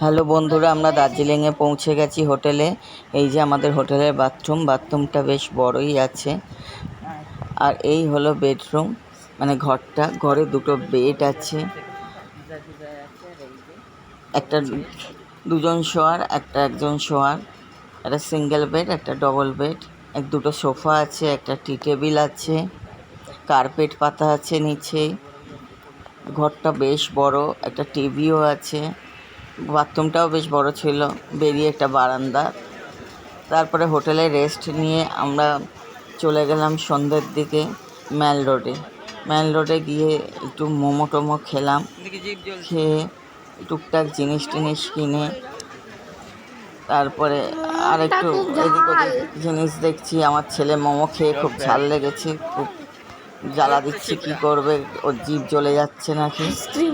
Hello বন্ধুরা, আমরা দার্জিলিংয়ে পৌঁছে গেছি হোটেলে। এই যে আমাদের হোটেলের বাথরুমটা বেশ বড়ই আছে। আর এই হলো বেডরুম, মানে ঘরটা। ঘরে দুটো বেড আছে, একটা দুজন শোয়ার, একটা একজন শোয়ার, একটা সিঙ্গেল বেড, একটা ডবল বেড, দুটো সোফা আছে, একটা টি টেবিল আছে, কার্পেট পাতা আছে নিচে। ঘরটা বেশ বড়, একটা টিভিও আছে। বাথরুমটাও বেশ বড় ছিল, বেরিয়ে একটা বারান্দা। তারপরে হোটেলে রেস্ট নিয়ে আমরা চলে গেলাম সন্ধ্যের দিকে ম্যাল রোডে গিয়ে একটু মোমো টোমো খেলাম। খেয়ে টুকটাক জিনিস টিনিস কিনে তারপরে আর একটু এদিক ওদিক জিনিস দেখছি। আমার ছেলে মোমো খেয়ে খুব ঝাল লেগেছে, খুব জ্বালা দিচ্ছি, কী করবে, ওর জিভ জ্বলে যাচ্ছে নাকি।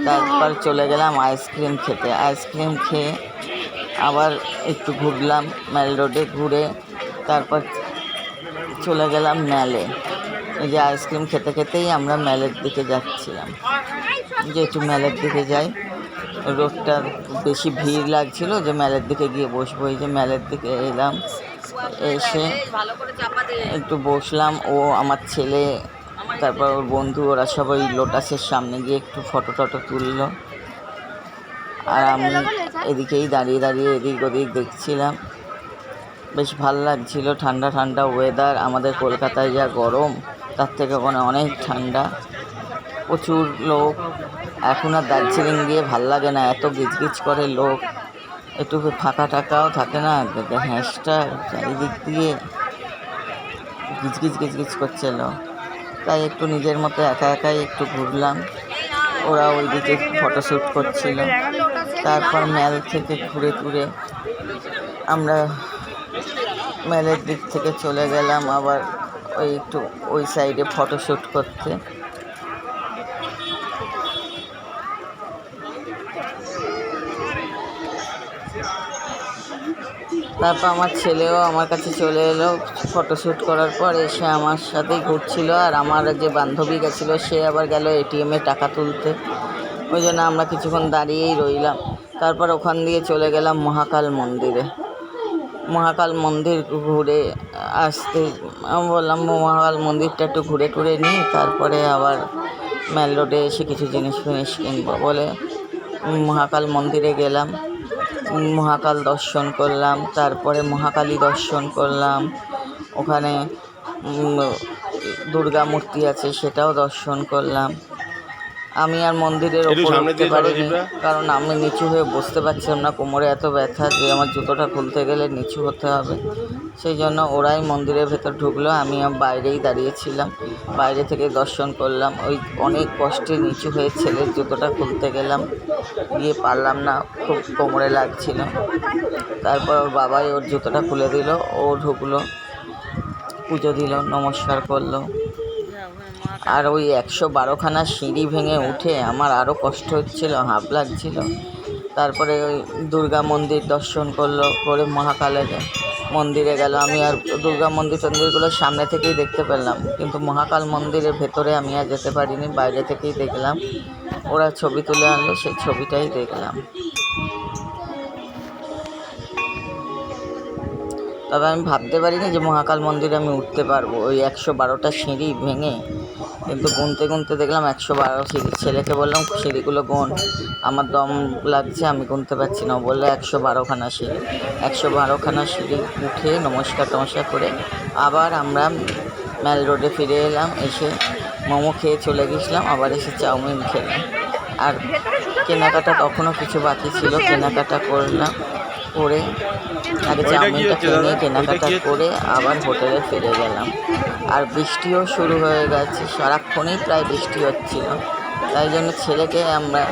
তারপর চলে গেলাম আইসক্রিম খেতে। আইসক্রিম খেয়ে আবার একটু ঘুরলাম ম্যাল রোডে। ঘুরে তারপর চলে গেলাম ম্যালে। এই যে আইসক্রিম খেতে খেতেই আমরা ম্যালের দিকে যাচ্ছিলাম, যে একটু ম্যালের দিকে যাই। রোডটা বেশি ভিড় লাগছিল যে ম্যালের দিকে গিয়ে বসবো। এই যে ম্যালের দিকে এলাম, এসে একটু বসলাম। ও আমার ছেলে, তারপর ওর বন্ধু, ওরা সব ওই লোটাসের সামনে গিয়ে একটু ফটো টটো তুললো। আর আমি এদিকেই দাঁড়িয়ে দাঁড়িয়ে এদিক ওদিক দেখছিলাম। বেশ ভালো লাগছিল, ঠান্ডা ঠান্ডা ওয়েদার। আমাদের কলকাতায় যা গরম, তার থেকে ওখানে অনেক ঠান্ডা, প্রচুর লোক। এখন আর দার্জিলিং গিয়ে ভাল লাগে না, এত গিজগিজ করে লোক। একটু ফাঁকা টাকাও থাকে না, হ্যাঁসটা চারিদিক দিয়ে গিজগিজ করছিল। তাই একটু নিজের মতো একা একাই একটু ঘুরলাম। ওরা ওইদিকে ফটোশ্যুট করছিল। তারপর ম্যাল থেকে ঘুরে টুরে আমরা ম্যালের দিক থেকে চলে গেলাম আবার একটু ওই সাইডে ফটোশ্যুট করতে। তারপর আমার ছেলেও আমার কাছে চলে এলো ফটোশ্যুট করার পর। এসে আমার সাথেই ঘুরছিল। আর আমার যে বান্ধবী গেছিলো সে আবার গেল এটিএমে টাকা তুলতে। ওই জন্য আমরা কিছুক্ষণ দাঁড়িয়েই রইলাম। তারপর ওখান দিয়ে চলে গেলাম মহাকাল মন্দিরে। মহাকাল মন্দির ঘুরে আসতে আমি বললাম মহাকাল মন্দিরটা একটু ঘুরে টুরে নিই, তারপরে আবার ম্যাল রোডে এসে কিছু জিনিস ফিনিস কিনবো বলে মহাকাল মন্দিরে গেলাম। মহাকাল দর্শন করলাম, তারপরে মহাকালী দর্শন করলাম। ওখানে দুর্গা মূর্তি আছে, সেটাও দর্শন করলাম। আমি আর মন্দিরের ওপরে উঠতে পারিনি, কারণ আমি নিচু হয়ে বসতে পারছিলাম না। কোমরে এত ব্যথা যে আমার জুতোটা খুলতে গেলে নিচু হতে হবে। সেই জন্য ওরাই মন্দিরের ভেতর ঢুকলো, আমি বাইরেই দাঁড়িয়েছিলাম। বাইরে থেকে দর্শন করলাম। ওই অনেক কষ্টে নিচু হয়ে ছেলের জুতোটা খুলতে গেলাম, গিয়ে পারলাম না, খুব কোমরে লাগছিল। তারপর ওর বাবাই ওর জুতোটা খুলে দিল, ও ঢুকলো, পুজো দিল, নমস্কার করলো। আর ওই 112খানা সিঁড়ি ভেঙে উঠে আমার আরও কষ্ট হচ্ছিল, হাঁপ লাগছিল। তারপরে ওই দুর্গা মন্দির দর্শন করে মহাকালের মন্দিরে গেল। আমি আর দুর্গা মন্দিরগুলো সামনে থেকেই দেখতে পেলাম, কিন্তু মহাকাল মন্দিরের ভেতরে আমি আর যেতে পারিনি, বাইরে থেকেই দেখলাম। ওরা ছবি তুলে আনলো, সেই ছবিটাই দেখলাম। তবে আমি ভাবতে পারিনি যে মহাকাল মন্দিরে আমি উঠতে পারবো ওই 112টা সিঁড়ি ভেঙে। কিন্তু গুনতে গুনতে দেখলাম 112 সিঁড়ি। ছেলেকে বললাম সিঁড়িগুলো গুন, আমার দম লাগছে, আমি গুনতে পারছি না। ও বললো 112খানা সিঁড়ি। 112খানা সিঁড়ি উঠে নমস্কার টমস্কার করে আবার আমরা ম্যাল রোডে ফিরে এলাম। এসে মোমো খেয়ে চলে গেছিলাম, আবার এসে চাউমিন খেলাম। আর কেনাকাটা তখনও কিছু বাকি ছিল, কেনাকাটা করলাম। করে আগে চাউমিনটা কিনে কেনাকাটা করে আবার হোটেলে ফিরে গেলাম। আর বৃষ্টিও শুরু হয়ে গেছে, সারাক্ষণই প্রায় বৃষ্টি হচ্ছিল। তাই জন্য ছেলেকে আমরা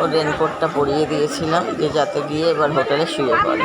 ও রেনকোটটা পরিয়ে দিয়েছিলাম যে যাতে গিয়ে এবার হোটেলে শুয়ে পড়ে।